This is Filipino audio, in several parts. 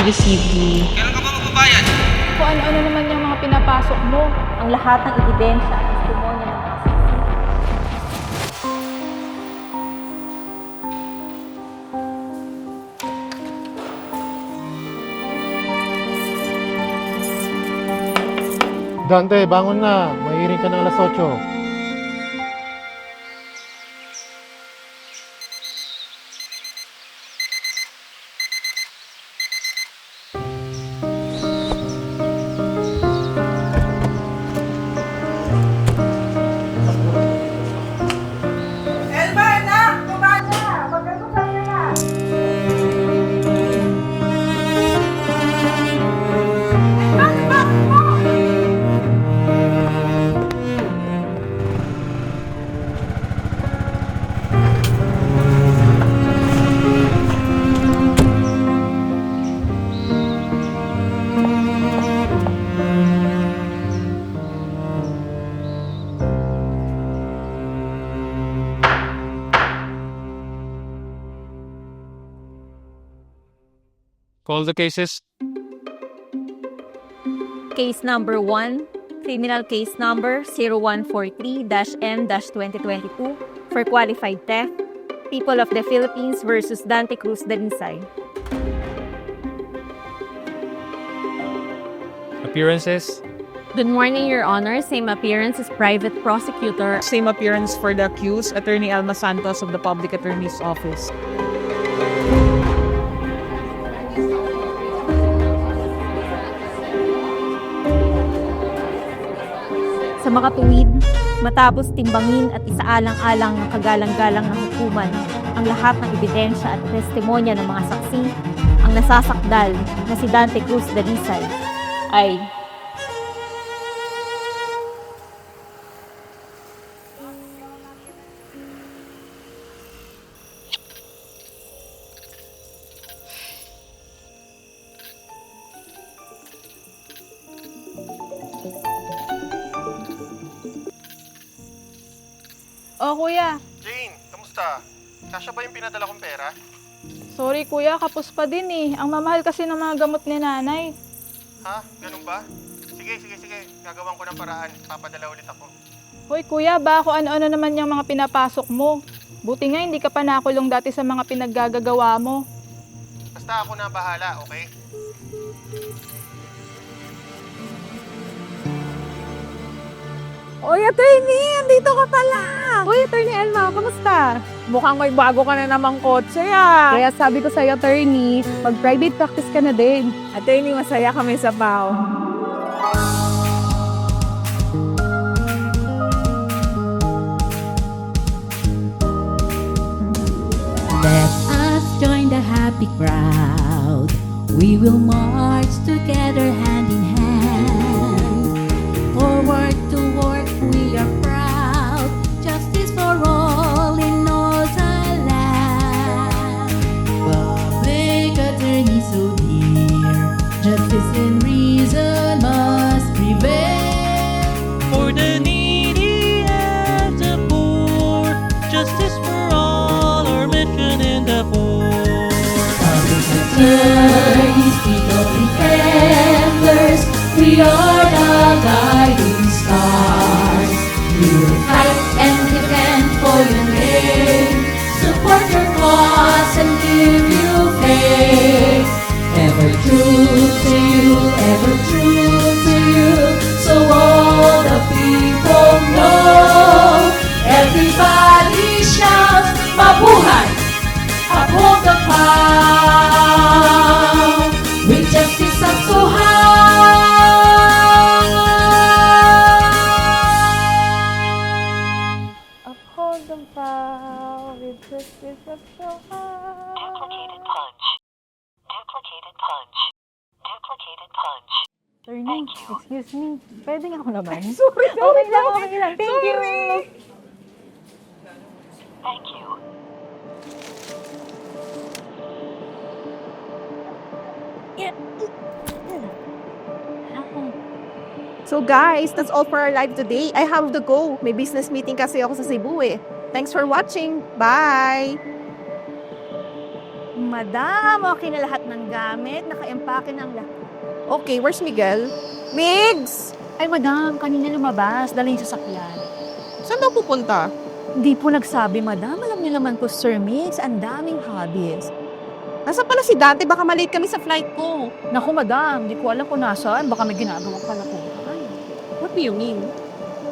receive me. Kailan ka ba magbabayad? Kung ano-ano naman yung mga pinapasok mo. Ang lahat ng ebidensya at testimonya ng mga saksi. Dante, bangon na. Mahiring ka ng alas 8. Elma, anak! Kumana! Magkagutan ka na! Bakit mo? Call the cases. Case number 1, criminal case number 0143-N-2022 for qualified theft, People of the Philippines versus Dante Cruz Dalisay. Appearances. Good morning, Your Honor. Same appearance as private prosecutor. Same appearance for the accused, Attorney Alma Santos of the Public Attorney's Office. Sa makatuwid, matapos timbangin at isaalang-alang ng kagalang-galang ng hukuman ang lahat ng ebidensya at testimonya ng mga saksi, ang nasasakdal na si Dante Cruz Dalisay ay Oh, kuya. Jane, kamusta? Kasya ba yung pinadala kong pera? Sorry, kuya. Kapos pa din eh. Ang mamahal kasi ng mga gamot ni nanay. Ha? Ganun ba? Sige. Gagawin ko ng paraan. Papadala ulit ako. Hoy, kuya, ba kung ano-ano naman yung mga pinapasok mo? Buti nga hindi ka pa nakulong dati sa mga pinaggagawa mo. Basta ako na bahala, okay? Oy, Attorney! Andito ka pala! Uy, Attorney Elma, kamusta? Mukhang may bago ka na namang kotse, ah! Kaya sabi ko sa'yo, Attorney, mag-private practice ka na din. Attorney, masaya kami sa PAO. Let us join the happy crowd. We will march together hand in hand. Forward to work, we are proud. Justice for all in all the land. Public attorney so dear. Justice and reason must prevail. For the needy and the poor, justice for all, our mission in the poor. Public attorneys, legal defenders, we are the guiding stars. We will fight and defend for your name, support your cause and give you faith. Ever true to you, ever true to you, so all the people know. Everybody shouts, mabuhay! Uphold the power with justice up so high. Uphold the power with justice of so high. Duplicated punch. Duplicated punch. Duplicated punch. Attorney, excuse me. Pwede nga ako naman. Sorry. Okay lang. Thank you. Thank you. So guys, that's all for our live today. I have to go. May business meeting kasi ako sa Cebu eh. Thanks for watching. Bye! madam. Okay na lahat ng gamit. Naka-empake ng lahat. Okay, where's Miguel? Migs! Ay, madam, kanina lumabas. Dala yung sasakyan. Saan daw pupunta? Hindi po nagsabi, madam. Alam niyo naman po, Sir Mix, ang daming hobbies. Nasa pala si Dante? Baka malate kami sa flight ko. Naku, madam, di ko alam kung nasaan. Baka may ginagawang kalakuhan. What do you mean?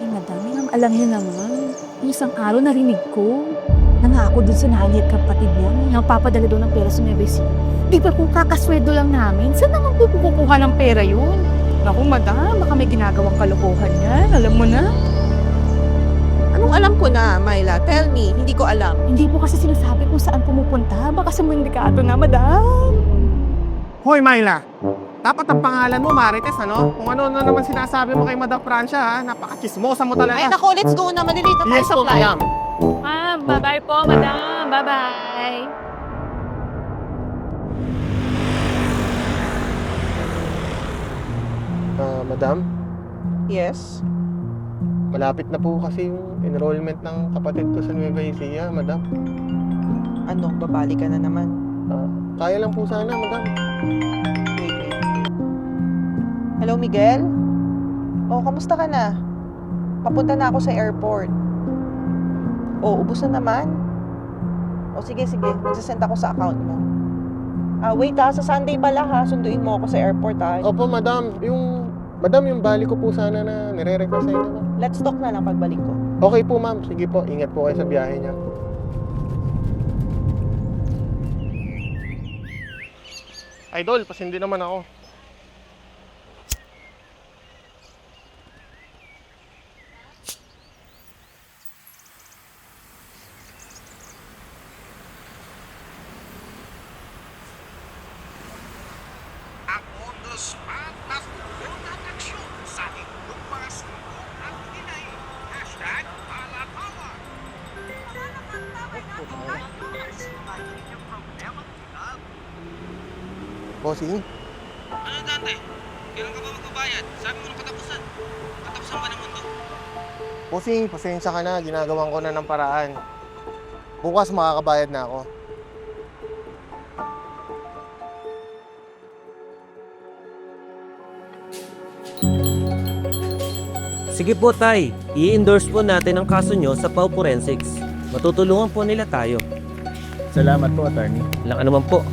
Eh, madam, alam niyo naman. Yung isang araw narinig ko. Nangako dun sa nanay at kapatid niya. Napapadala doon ng pera sa Nueva Ecija. Di ba kung kakasweldo lang namin, saan naman po kukuha ng pera yun? Naku, madam, baka may ginagawang kalokohan yan. Alam mo na. Anong alam ko na, Myla? Tell me, hindi ko alam. Hindi po kasi sinasabi kung saan pumupunta. Baka sa Mundikato na, madam. Hoy, Myla! Dapat ang pangalan mo, Marites, ano? Kung ano na naman sinasabi mo kay Madam Francia, ha? Napaka-chismosa mo talaga. Ay, naku, let's go na. Malilate na tayo Yes sa po, flight. madam. Ma'am, bye-bye po, madam. Bye-bye. Madam, Yes? malapit na po kasi yung enrollment ng kapatid ko sa Nueva Ecija, madam. Ano, babali ka na naman. Kaya lang po sana, madam. Wait. Hello, Miguel? Oh, kamusta ka na? Papunta na ako sa airport. Oh, ubos na naman? Oh, sige. Magsasend ako sa account mo. Wait sa Sunday pala ha. Sunduin mo ako sa airport ha. Opo, madam. Yung bali ko po sana na nire-request sa inyo, ma'am. Let's talk na lang pagbalik ko. Okay po, ma'am. Sige po. Ingat po kayo sa biyahe niya. Idol, pasindi naman ako. Bossing? Ano, Dante? Kailan ka ba magbabayad? Sabi mo ng katapusan. Katapusan ba ng mundo? Bossing, pasensya ka na. Ginagawan ko na ng paraan. Bukas makakabayad na ako. Sige po, Tay. I-endorse po natin ang kaso nyo sa Pau Forensics. Matutulungan po nila tayo. Salamat po, attorney. Walang anuman po.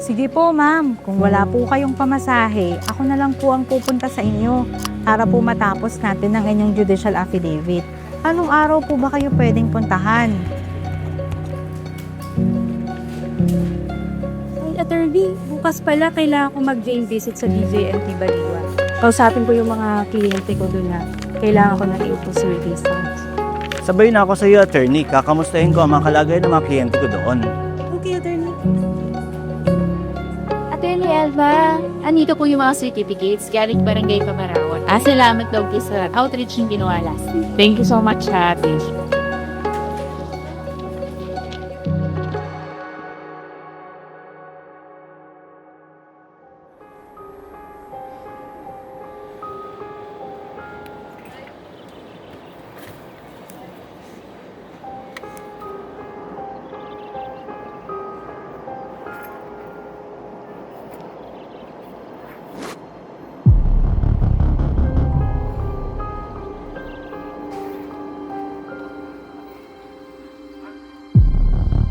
Sige po, ma'am. Kung wala po kayong pamasahe, ako na lang po ang pupunta sa inyo para po matapos natin ang inyong judicial affidavit. Anong araw po ba kayo pwedeng puntahan? Ay, attorney, bukas pala kailangan ko mag-game visit sa DJNT Baliwa. Kausapin ko yung mga kliyente ko doon na kailangan ko ng impulse resistance. Sabay na ako sa iyo, attorney. Kakamustahin ko ang mga kalagayan ng mga kliyente ko doon. Okay, attorney. Attorney Elva, andito po yung mga certificates galing Barangay Pamarawan. Salamat daw po sa outreach yung ginawa last week. Thank you so much, Ate.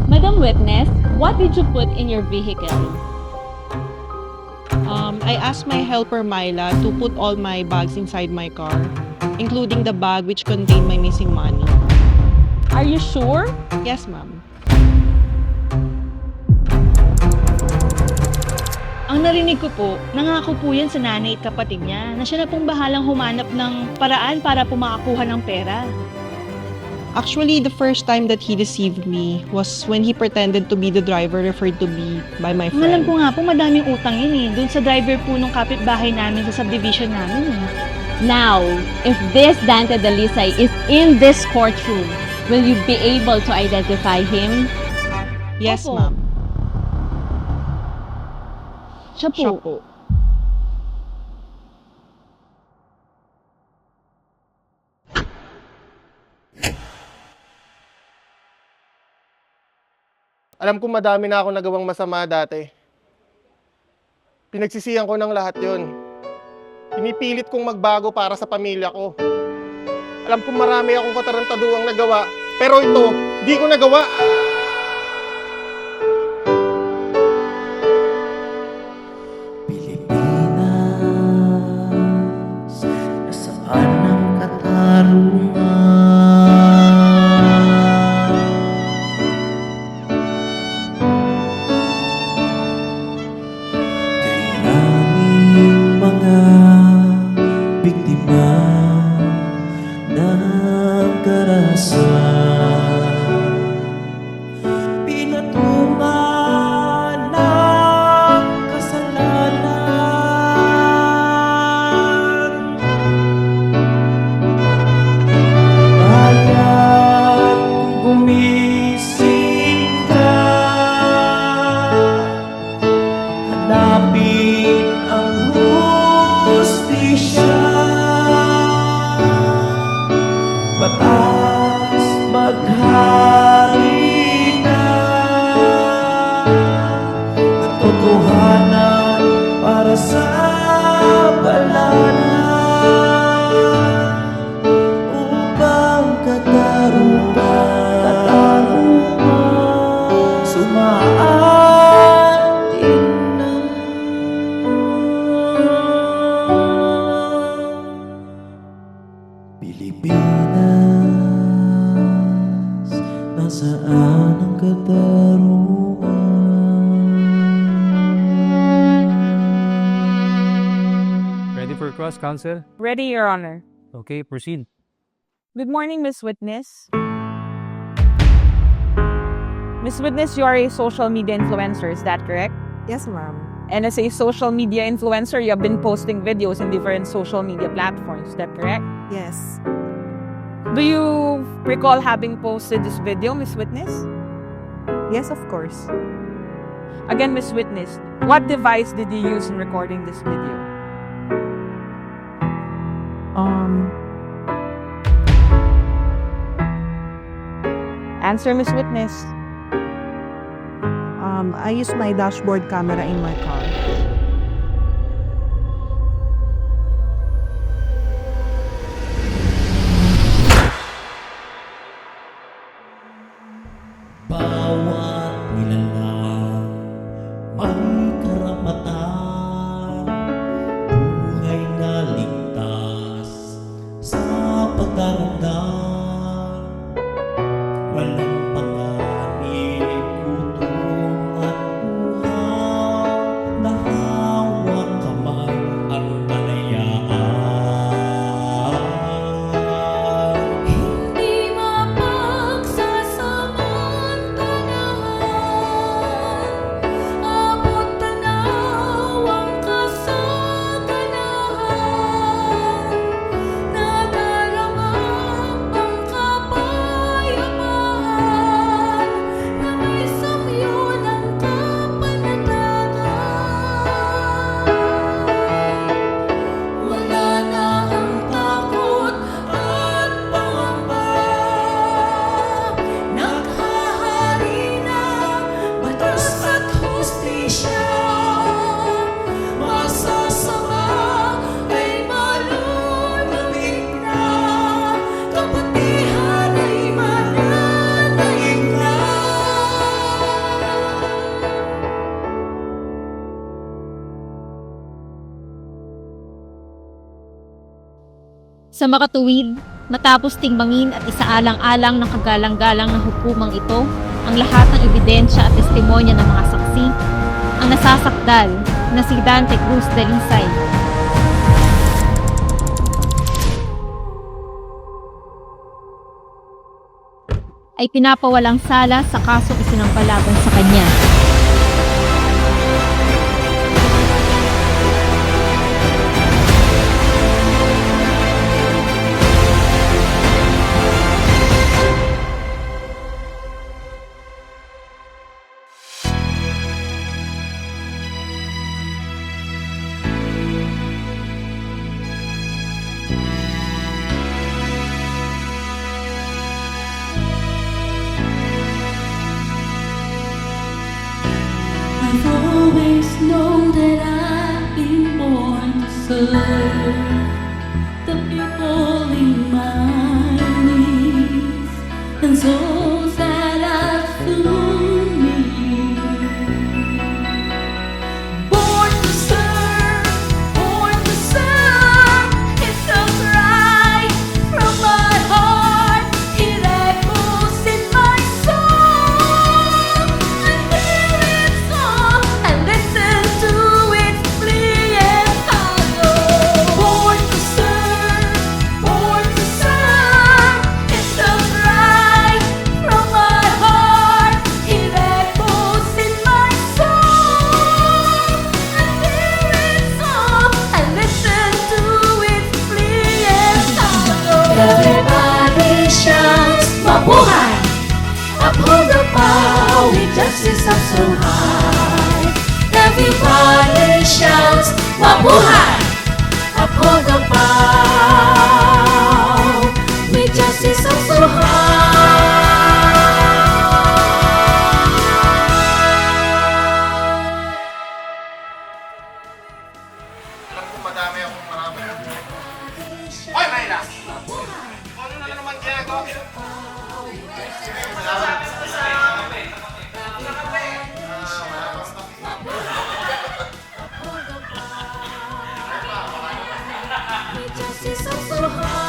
Madam Witness, what did you put in your vehicle? I asked my helper Myla to put all my bags inside my car, including the bag which contained my missing money. Are you sure? Yes, ma'am. Ang narinig ko po, nangako po yan sa nanay at kapatid niya na siya na pong bahalang humanap ng paraan para po makakuha ng pera. Actually, the first time that he deceived me was when he pretended to be the driver referred to me by my Ang alam friend. ko nga po, madaming utang yun eh. Doon sa driver po nung kapitbahay namin sa subdivision namin eh. Now, if this Dante Dalisay is in this courtroom, will you be able to identify him? Yes, Opo. ma'am. Siya po. Siya po. Alam ko madami na ako nagawang masama dati. Pinagsisihan ko ng lahat yon. Pinipilit kong magbago para sa pamilya ko. Alam ko marami akong katarantaduang nagawa, pero ito, di ko nagawa. Pilipinas, nasaan ang katarungan? Kay aming mga biktima ng karahasan, pinatungan ng kasalanan. Bayan, gumising ka, hanapin ang hustisya. Batas maghari na, katotohanan para sa balaran, upang katarungan sumaatin na. Pilipinas, nasaan ang katarungan? Ready for cross, Counsel? Ready, Your Honor. Okay, proceed. Good morning, Miss Witness. Miss Witness, you are a social media influencer, is that correct? Yes, ma'am. And as a social media influencer, you have been posting videos in different social media platforms, is that correct? Yes. Do you recall having posted this video, Miss Witness? Yes, of course. Again, Miss Witness, what device did you use in recording this video? Answer, Miss Witness. I use my dashboard camera in my car. Bawat nilalang may karapatan, buhay na ligtas sa pagdaragdag. Walang panganib, gutom at uhaw, na hawak kamay ang kalayaan. Hindi mapagsasamantalahan, abot tanaw ang kasaganahan, nadarama ang kapayapaan, na may samyo ng kapanatagan. Wala na ang takot at pangamba, naghahari na batas at hustisya. Masasama ay malulumig na, kabutihan ay mananaig na. Sa makatuwid, matapos timbangin at isaalang-alang ng kagalang-galang na hukumang ito, ang lahat ng ebidensya at testimonya ng mga saksi, ang nasasakdal na si Dante Cruz Dalisay ay pinapawalang sala sa kasong isinampalaban sa kanya. serve the people in my needs and souls that are through me. Born to serve, it's a cry from my heart. It echoes in my soul. I hear its song and listen to its plea and hollow. Born to serve, it's a cry from my heart. It echoes in my soul. I hear its song and listen to its plea and hollow. Everybody shouts, mabuhay! Uphold the power with justice up so high. Everybody shouts, mabuhay! Uphold the power with justice up so high. Alam ko madami akong marami. Hoy, Mayla! Ano na naman ginagawa? With justice up so high.